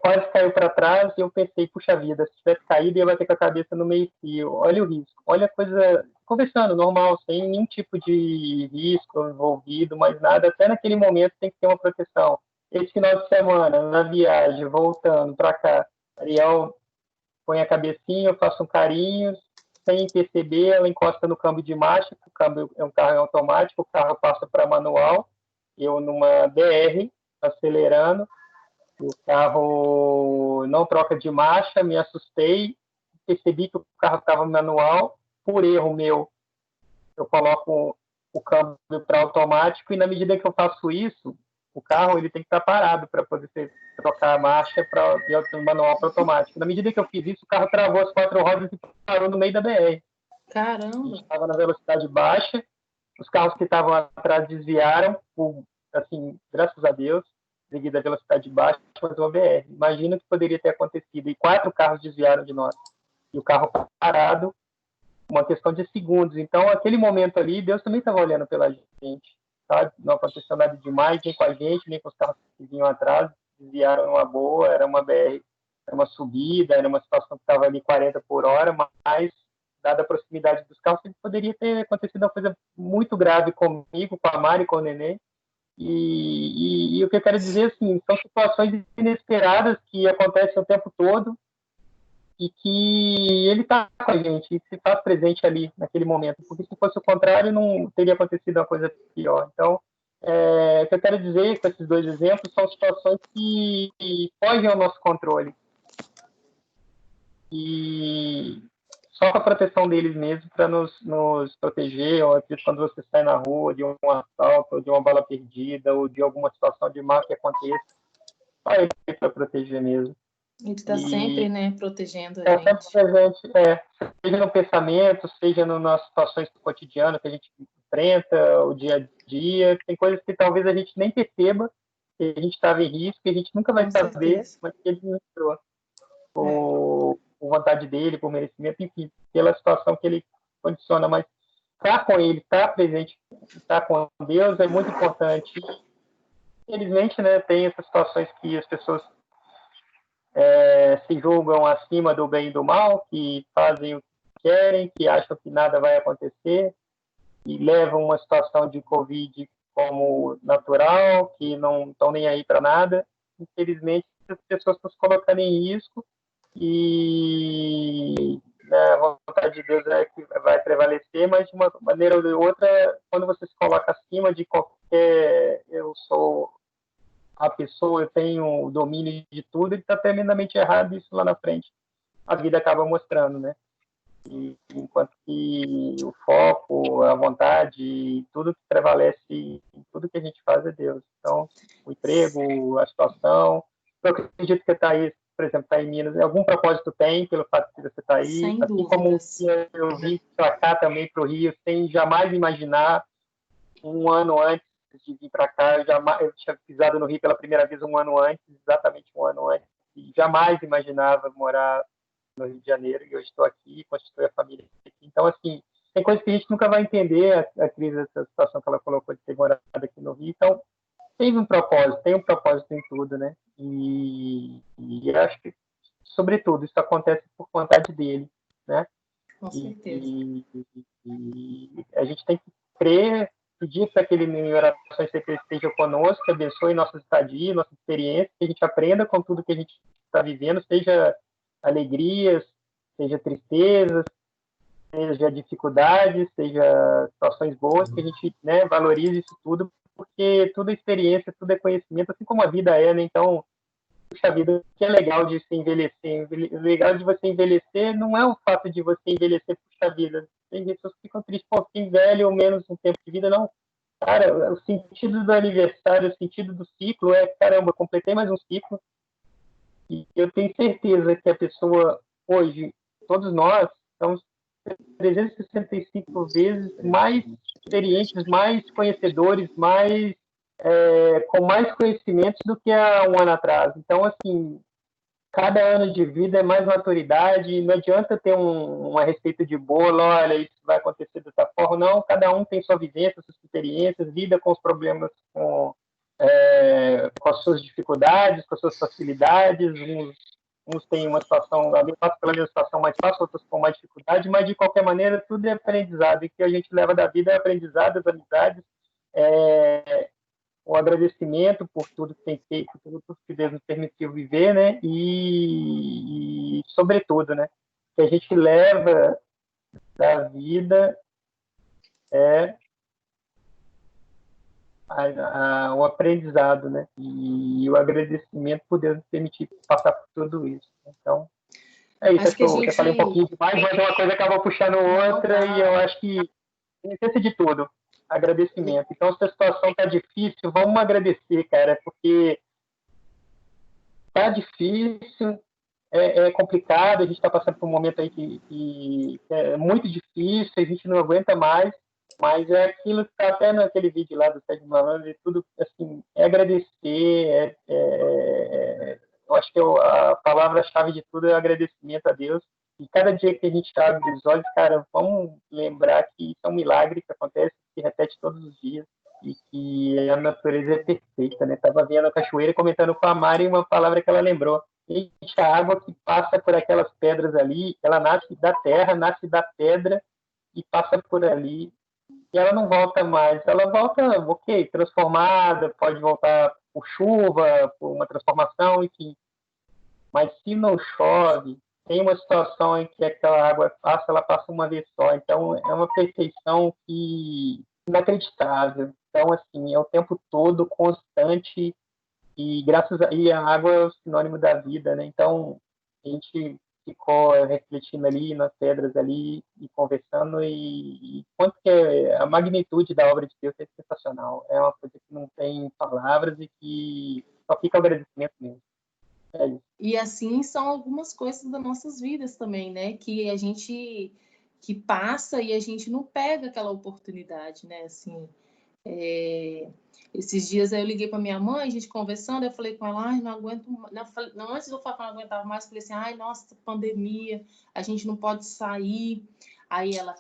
quase caiu para trás, e eu pensei, puxa vida, se tivesse caído, ia bater com a cabeça no meio-fio. Olha o risco, olha a coisa, conversando, normal, sem nenhum tipo de risco envolvido, mas nada, até naquele momento tem que ter uma proteção. Esse final de semana, na viagem, voltando para cá, Ariel põe a cabecinha, eu faço um carinho, sem perceber, ela encosta no câmbio de marcha, o câmbio é um carro automático, o carro passa para manual, eu numa BR, acelerando, o carro não troca de marcha, me assustei, percebi que o carro estava manual, por erro meu, eu coloco o câmbio para automático, e na medida que eu faço isso, o carro ele tem que estar parado para poder trocar a marcha de manual para automático. Na medida que eu fiz isso, o carro travou as 4 rodas e parou no meio da BR. Caramba! Estava na velocidade baixa, os carros que estavam atrás desviaram, assim, graças a Deus, devido à velocidade baixa, mas uma BR. Imagina o que poderia ter acontecido. E 4 carros desviaram de nós. E o carro parado, uma questão de segundos. Então, aquele momento ali, Deus também estava olhando pela gente. Sabe? Não aconteceu nada demais, nem com a gente, nem com os carros que vinham atrás. Desviaram numa boa, era uma BR, era uma subida, era uma situação que estava ali 40 por hora, mas, dada a proximidade dos carros, poderia ter acontecido uma coisa muito grave comigo, com a Mari, com o Nenê. E o que eu quero dizer, assim, são situações inesperadas que acontecem o tempo todo e que ele está com a gente, e se faz presente ali naquele momento, porque se fosse o contrário, não teria acontecido uma coisa pior. Então, o que eu quero dizer com esses 2 exemplos são situações que fogem ao nosso controle. E só com a proteção deles mesmo para nos proteger, ou quando você sai na rua de um assalto, ou de uma bala perdida, ou de alguma situação de mal que aconteça, só ele para proteger mesmo. Ele está sempre, né, protegendo a sempre gente. presente, seja no pensamento, seja nas situações do cotidiano que a gente enfrenta, o dia a dia. Tem coisas que talvez a gente nem perceba que a gente estava em risco, que a gente nunca vai Com saber, certeza. mas que ele mostrou por vontade dele, por merecimento, enfim, pela situação que ele condiciona. Mas estar com ele, estar presente, estar com Deus é muito importante. Infelizmente, né, tem essas situações que as pessoas se julgam acima do bem e do mal, que fazem o que querem, que acham que nada vai acontecer, e levam uma situação de Covid como natural, que não estão nem aí para nada. Infelizmente, as pessoas estão se colocando em risco, e a vontade de Deus é que vai prevalecer, mas de uma maneira ou de outra, quando você se coloca acima de qualquer eu sou a pessoa, eu tenho o domínio de tudo, ele está tremendamente errado, isso lá na frente a vida acaba mostrando, né? E, enquanto que o foco, a vontade, tudo que prevalece em tudo que a gente faz é Deus. Então, o emprego, a situação, eu acredito que está aí, por exemplo, está em Minas, algum propósito tem pelo fato de você estar aí, Sem assim dúvidas. como eu vim para cá também, para o Rio, sem jamais imaginar, um ano antes de vir para cá, eu tinha pisado no Rio pela primeira vez um ano antes, exatamente um ano antes, e jamais imaginava morar no Rio de Janeiro, e eu estou aqui, constitui a família aqui. Então, assim, tem coisas que a gente nunca vai entender, a crise, essa situação que ela colocou de ter morado aqui no Rio. Então, tem um propósito em tudo, né? E acho que, sobretudo, isso acontece por vontade dele, né? Com certeza. E a gente tem que crer, pedir para que ele, em orações, sempre esteja conosco, que abençoe nossa estadia, nossa experiência, que a gente aprenda com tudo que a gente está vivendo, seja alegrias, seja tristezas, seja dificuldades, seja situações boas, que a gente, né, valorize isso tudo, porque tudo é experiência, tudo é conhecimento, assim como a vida é, né? Então, puxa vida, o que é legal de se envelhecer? O legal de você envelhecer não é o fato de você envelhecer, puxa vida. Tem pessoas que ficam tristes, pô, fiquei velho ou menos um tempo de vida, não. Cara, o sentido do aniversário, o sentido do ciclo é, caramba, completei mais um ciclo. E eu tenho certeza que a pessoa, hoje, todos nós, estamos 365 vezes mais experientes, mais conhecedores, com mais conhecimentos do que há um ano atrás. Então, assim, cada ano de vida é mais maturidade, não adianta ter uma receita de bolo, olha, isso vai acontecer dessa forma, não, cada um tem sua vivência, suas experiências, lida com os problemas, com as suas dificuldades, com as suas facilidades, uns têm uma situação, passam pela mesma situação mais fácil, outros com mais dificuldade, mas de qualquer maneira tudo é aprendizado, e o que a gente leva da vida é aprendizado, as amizades, o agradecimento por tudo que tem feito, por tudo que Deus nos permitiu viver, né? E sobretudo, né? Que a gente leva da vida é o aprendizado, né? E o agradecimento por Deus nos permitir passar por tudo isso. Então, é isso. Acho que a Eu falei um pouquinho demais, mas uma coisa acaba puxando outra, e eu acho que esquece de tudo. Agradecimento. Então, se a situação tá difícil, vamos agradecer, cara, porque tá difícil, é complicado, a gente está passando por um momento aí que é muito difícil, a gente não aguenta mais, mas é aquilo que está até naquele vídeo lá do Sérgio Malandro, e tudo, assim, é agradecer, eu acho que a palavra-chave de tudo é agradecimento a Deus. E cada dia que a gente abre os olhos, cara, vamos lembrar que isso é um milagre que acontece, que repete todos os dias, e que a natureza é perfeita, né? Estava vendo a cachoeira, comentando com a Mari uma palavra que ela lembrou. Gente, a água que passa por aquelas pedras ali, ela nasce da terra, nasce da pedra e passa por ali, e ela não volta mais. Ela volta, ok, transformada, pode voltar por chuva, por uma transformação, enfim. Mas se não chove, tem uma situação em que aquela água passa, ela passa uma vez só. Então, é uma perfeição inacreditável. Então, assim, é o tempo todo, constante, e a água é o sinônimo da vida, né? Então, a gente ficou refletindo ali nas pedras ali e conversando, e quanto que a magnitude da obra de Deus é sensacional. É uma coisa que não tem palavras e que só fica o agradecimento mesmo. É isso. E assim são algumas coisas das nossas vidas também, né? Que a gente que passa e a gente não pega aquela oportunidade, né? Assim, esses dias aí eu liguei para minha mãe, a gente conversando, eu falei com ela, ai, não aguento, não, antes de eu falar que eu não aguentava mais, eu falei assim, ai, nossa, pandemia, a gente não pode sair. Aí ela,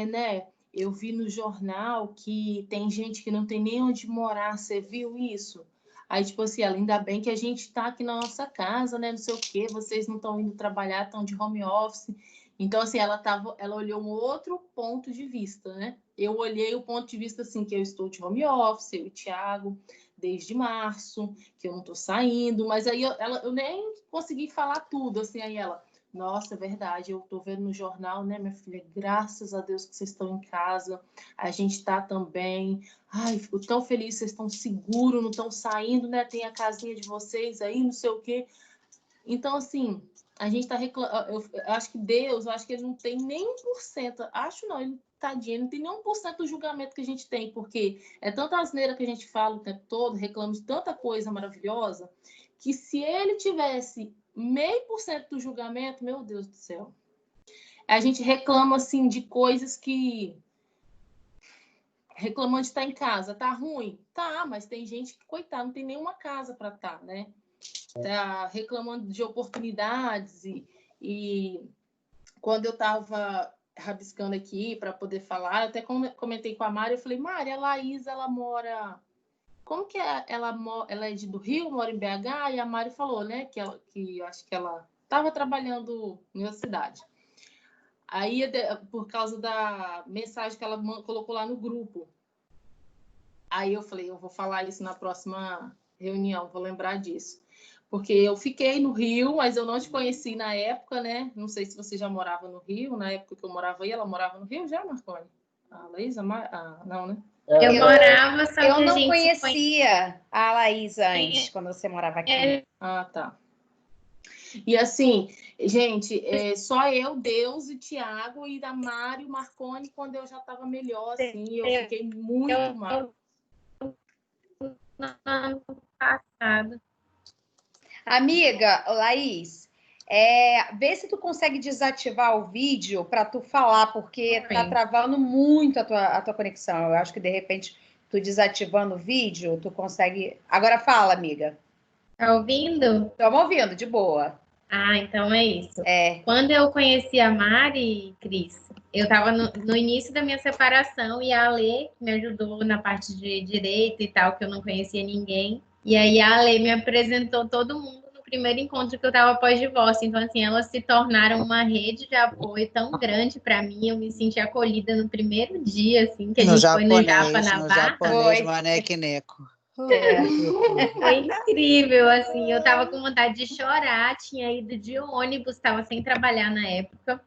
né? Eu vi no jornal que tem gente que não tem nem onde morar, você viu isso? Aí, tipo assim, ela, ainda bem que a gente está aqui na nossa casa, né? Não sei o quê, vocês não estão indo trabalhar, estão de home office. Então, assim, ela olhou um outro ponto de vista, né? Eu olhei o ponto de vista, assim, que eu estou de home office, eu e o Thiago, desde março, que eu não estou saindo. Mas aí eu nem consegui falar tudo, assim, aí ela... Nossa, é verdade, eu tô vendo no jornal, né, minha filha? Graças a Deus que vocês estão em casa, a gente tá também. Ai, fico tão feliz, vocês estão seguros, não estão saindo, né? Tem a casinha de vocês aí, não sei o quê. Então, assim, a gente tá reclamando. Eu acho que Deus, eu acho que ele não tem nem 1%. Acho não, ele, tadinho, ele não tem nem 1% do julgamento que a gente tem, porque é tanta asneira que a gente fala o tempo todo, reclama de tanta coisa maravilhosa, que se ele tivesse 0,5% do julgamento, meu Deus do céu. A gente reclama, assim, de coisas que... Reclamando de estar em casa, tá ruim? Tá, mas tem gente que, coitado, não tem nenhuma casa para estar, né? Tá reclamando de oportunidades E quando eu estava rabiscando aqui para poder falar, eu até comentei com a Mari, eu falei, Mari, a Laís, ela mora... Como que é? Ela é do Rio, mora em BH, e a Mari falou, né, que eu acho que ela estava trabalhando na cidade. Aí, por causa da mensagem que ela colocou lá no grupo, aí eu falei, eu vou falar isso na próxima reunião, vou lembrar disso. Porque eu fiquei no Rio, mas eu não te conheci na época, né? Não sei se você já morava no Rio, na época que eu morava aí, ela morava no Rio já, Marconi? A Laís? Não, né? Eu morava, só que Eu a não gente conhecia a Laís antes, quando você morava aqui. Ah, tá. E assim, gente, só eu, Deus e Tiago e da Mário Marconi quando eu já estava melhor, assim, eu fiquei muito mal. no ano passado. Amiga, Laís, vê se tu consegue desativar o vídeo para tu falar, porque tá travando muito a tua conexão. Eu acho que de repente tu desativando o vídeo, tu consegue. Agora fala, amiga. Tá ouvindo? Estamos ouvindo, de boa. Ah, então é isso. Quando eu conheci a Mari, Cris, eu estava no início da minha separação e a Ale me ajudou na parte de direito e tal, que eu não conhecia ninguém. E aí a Ale me apresentou todo mundo no primeiro encontro que eu estava pós-divórcio. Então, assim, elas se tornaram uma rede de apoio tão grande para mim. Eu me senti acolhida no primeiro dia, assim, que a gente foi no Japa na Barra. Japonês, maneco-neco. Foi incrível, assim, eu tava com vontade de chorar, tinha ido de ônibus, tava sem trabalhar na época,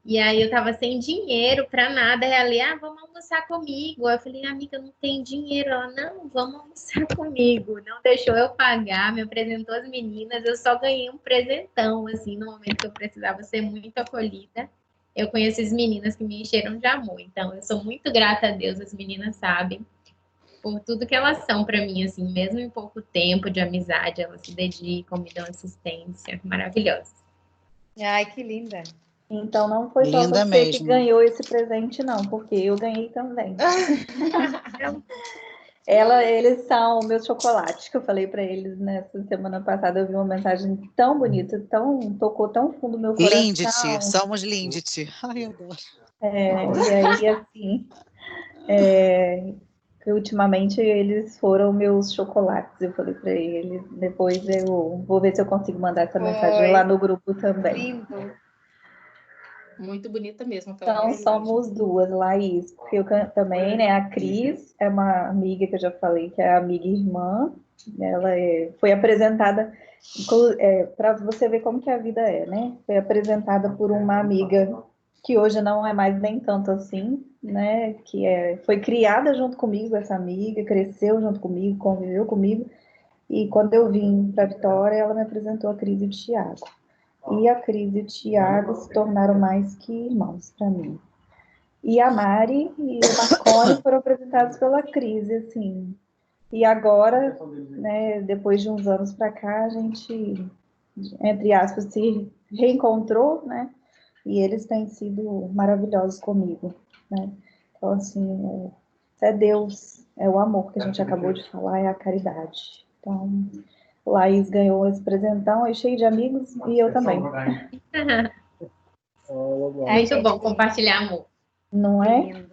e aí eu tava sem dinheiro pra nada, aí ela, vamos almoçar comigo, eu falei, amiga, não tem dinheiro, ela, não, vamos almoçar comigo, não deixou eu pagar, me apresentou as meninas, eu só ganhei um presentão, assim, no momento que eu precisava ser muito acolhida, eu conheço as meninas que me encheram de amor, então eu sou muito grata a Deus, as meninas sabem, por tudo que elas são para mim, assim, mesmo em pouco tempo de amizade, elas se dedicam, me dão assistência, maravilhosa. Ai, que linda. Então não foi só Linda você mesmo. que ganhou esse presente, não, porque eu ganhei também. Eles são meus chocolates, que eu falei para eles nessa semana passada. Eu vi uma mensagem tão bonita, tocou tão fundo meu coração. Lindt, somos Lindt. Ai, eu adoro. E aí, assim, que ultimamente eles foram meus chocolates. Eu falei para eles, depois eu vou ver se eu consigo mandar essa mensagem lá no grupo também. Lindo. Muito bonita mesmo. Então, somos duas, Laís, porque eu também, né, a Cris é uma amiga que eu já falei, que é amiga e irmã, ela foi apresentada, para você ver como que a vida é, né, foi apresentada por uma amiga que hoje não é mais nem tanto assim, né, foi criada junto comigo, essa amiga, cresceu junto comigo, conviveu comigo, e quando eu vim para Vitória, ela me apresentou a Cris e o Thiago. E a Cris e o Thiago se tornaram mais que irmãos para mim. E a Mari e o Marconi foram apresentados pela Cris, assim. E agora, né, depois de uns anos para cá, a gente, entre aspas, se reencontrou, né? E eles têm sido maravilhosos comigo, né? Então, assim, é Deus, é o amor que a gente acabou de falar, é a caridade. Então, Laís ganhou esse presentão, é cheio de amigos, e eu também. Muito bom compartilhar amor. Não é?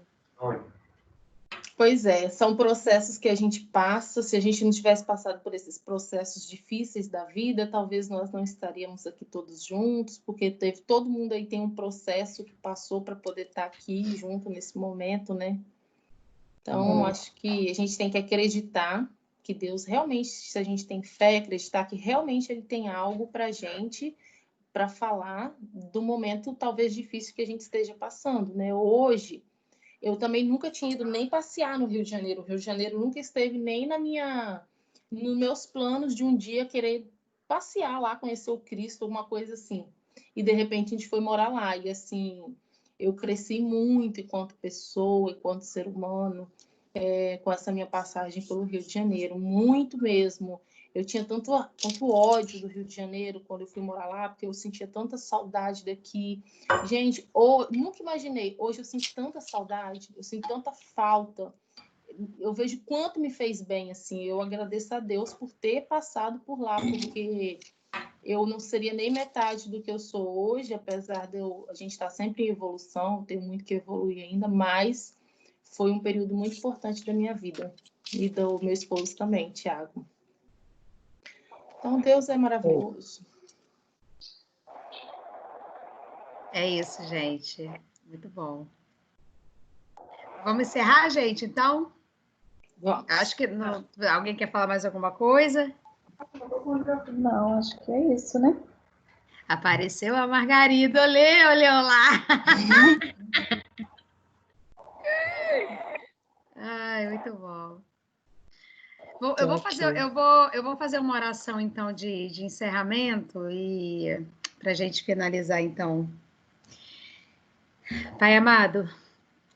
Pois é, são processos que a gente passa. Se a gente não tivesse passado por esses processos difíceis da vida, talvez nós não estaríamos aqui todos juntos, porque todo mundo aí tem um processo que passou para poder estar aqui junto nesse momento, né? Então, acho que a gente tem que acreditar que Deus realmente, se a gente tem fé, acreditar que realmente Ele tem algo para a gente, para falar do momento talvez difícil que a gente esteja passando, né? Hoje, eu também nunca tinha ido nem passear no Rio de Janeiro. O Rio de Janeiro nunca esteve nem nos meus planos de um dia querer passear lá, conhecer o Cristo, alguma coisa assim. E, de repente, a gente foi morar lá. E, assim, eu cresci muito enquanto pessoa, enquanto ser humano, com essa minha passagem pelo Rio de Janeiro. Muito mesmo. Eu tinha tanto ódio do Rio de Janeiro quando eu fui morar lá, porque eu sentia tanta saudade daqui. Gente, nunca imaginei. Hoje eu sinto tanta saudade, eu sinto tanta falta. Eu vejo quanto me fez bem, assim. Eu agradeço a Deus por ter passado por lá, porque eu não seria nem metade do que eu sou hoje, apesar de a gente estar sempre em evolução, tenho muito que evoluir ainda, mas foi um período muito importante da minha vida e do meu esposo também, Tiago. Então, Deus é maravilhoso. É isso, gente. Muito bom. Vamos encerrar, gente, então? Vamos. Acho que alguém quer falar mais alguma coisa? Não, acho que é isso, né? Apareceu a Margarida, olhou lá. Ai, muito bom. Eu vou fazer uma oração, então, de encerramento e para a gente finalizar, então. Pai amado,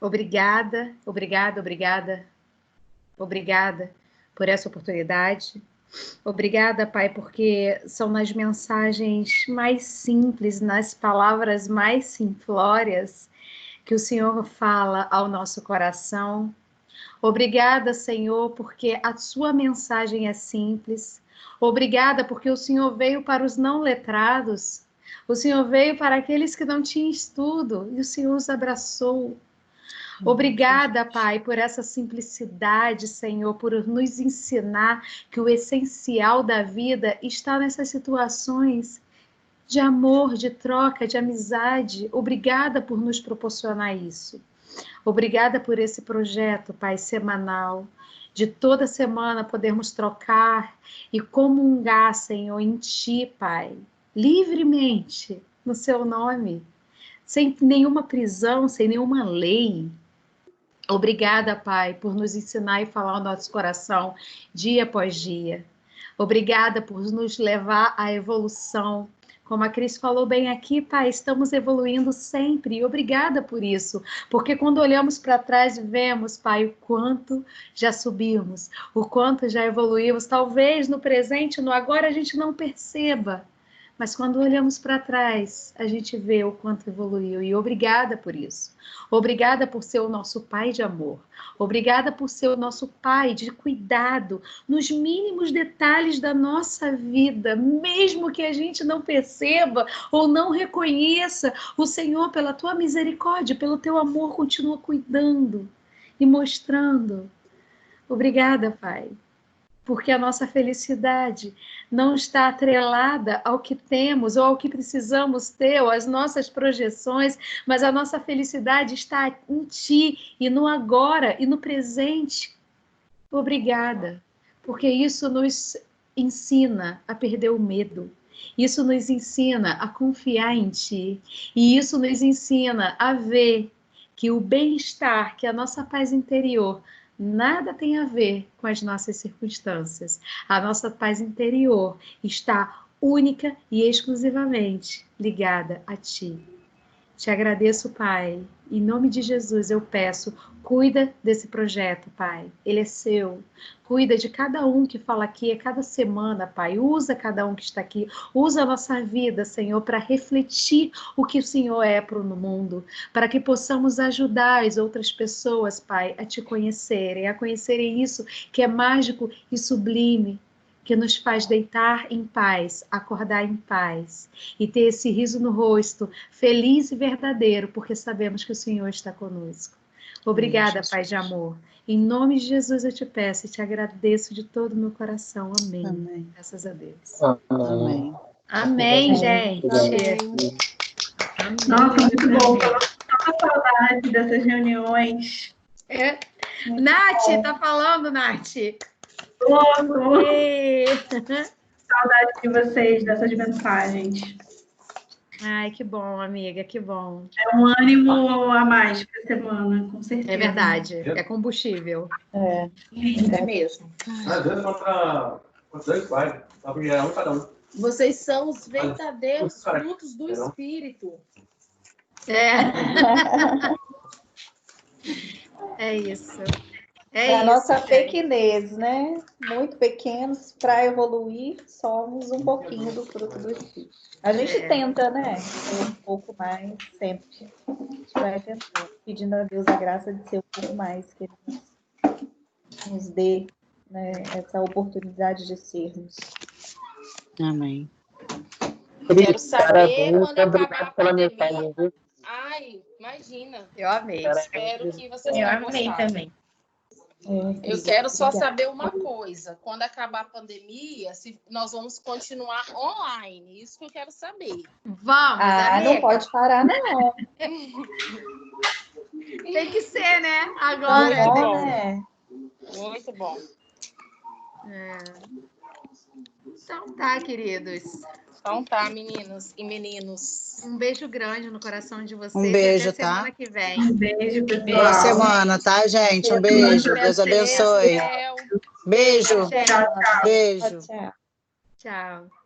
obrigada por essa oportunidade. Obrigada, Pai, porque são nas mensagens mais simples, nas palavras mais simplórias que o Senhor fala ao nosso coração. Obrigada, Senhor, porque a sua mensagem é simples. Obrigada porque o Senhor veio para os não letrados. O Senhor veio para aqueles que não tinham estudo e o Senhor os abraçou. Obrigada, Pai, por essa simplicidade, Senhor, por nos ensinar que o essencial da vida está nessas situações de amor, de troca, de amizade. Obrigada por nos proporcionar isso. Obrigada por esse projeto, Pai, semanal, de toda semana podermos trocar e comungar, Senhor, em Ti, Pai, livremente, no Seu nome, sem nenhuma prisão, sem nenhuma lei. Obrigada, Pai, por nos ensinar e falar ao nosso coração dia após dia. Obrigada por nos levar à evolução. Como a Cris falou bem aqui, Pai, estamos evoluindo sempre. E obrigada por isso. Porque quando olhamos para trás, vemos, Pai, o quanto já subimos, o quanto já evoluímos. Talvez no presente, no agora, a gente não perceba. Mas quando olhamos para trás, a gente vê o quanto evoluiu. E obrigada por isso. Obrigada por ser o nosso Pai de amor. Obrigada por ser o nosso Pai de cuidado nos mínimos detalhes da nossa vida. Mesmo que a gente não perceba ou não reconheça, o Senhor, pela tua misericórdia, pelo teu amor, continua cuidando e mostrando. Obrigada, Pai. Porque a nossa felicidade não está atrelada ao que temos ou ao que precisamos ter, ou às nossas projeções, mas a nossa felicidade está em Ti, e no agora, e no presente. Obrigada, porque isso nos ensina a perder o medo, isso nos ensina a confiar em Ti, e isso nos ensina a ver que o bem-estar, que a nossa paz interior, nada tem a ver com as nossas circunstâncias. A nossa paz interior está única e exclusivamente ligada a Ti. Te agradeço, Pai. Em nome de Jesus eu peço, cuida desse projeto, Pai. Ele é seu. Cuida de cada um que fala aqui, a cada semana, Pai. Usa cada um que está aqui. Usa a nossa vida, Senhor, para refletir o que o Senhor é para o mundo. Para que possamos ajudar as outras pessoas, Pai, a Te conhecerem. A conhecerem isso que é mágico e sublime, que nos faz deitar em paz, acordar em paz e ter esse riso no rosto, feliz e verdadeiro, porque sabemos que o Senhor está conosco. Obrigada, Pai de amor. Em nome de Jesus eu te peço e te agradeço de todo o meu coração. Amém. Amém. Graças a Deus. Amém. Amém, gente. Amém. Nossa, muito bom. Tava com saudade dessas reuniões. É. Nath, tá falando, Nath? Logo. Ê. Saudade de vocês, dessas mensagens. Ai, que bom, amiga, que bom. É um ânimo a mais para a semana, com certeza. É verdade, é combustível. É. É mesmo. Vocês são os verdadeiros frutos do Espírito. É. É isso. É a isso, nossa gente. pequenez, né? Muito pequenos, para evoluir, somos um pouquinho do fruto do Espírito. A gente tenta, né? Ser um pouco mais sempre. A gente vai tentando, pedindo a Deus a graça de ser um pouco mais, que Ele nos dê, né, essa oportunidade de sermos. Amém. Quero saber parabéns, quando acabar a obrigado pela pandemia. mensagem, viu? Ai, imagina. Eu amei. Espero que vocês Eu tenham amei gostado. também. Eu quero só saber uma coisa. Quando acabar a pandemia, se nós vamos continuar online. Isso que eu quero saber. Vamos, Ah, amiga. não pode parar, não. Tem que ser, né? Agora. Muito Agora, bom. né? Muito bom. Então tá, queridos. Então tá, meninas e meninos. Um beijo grande no coração de vocês. Um beijo, e até semana tá? que vem. Um beijo, Boa pessoal. semana, tá, gente? Um beijo. Deus abençoe. Beijo. Beijo. Gente, Tchau, tchau. Beijo. Tchau. tchau.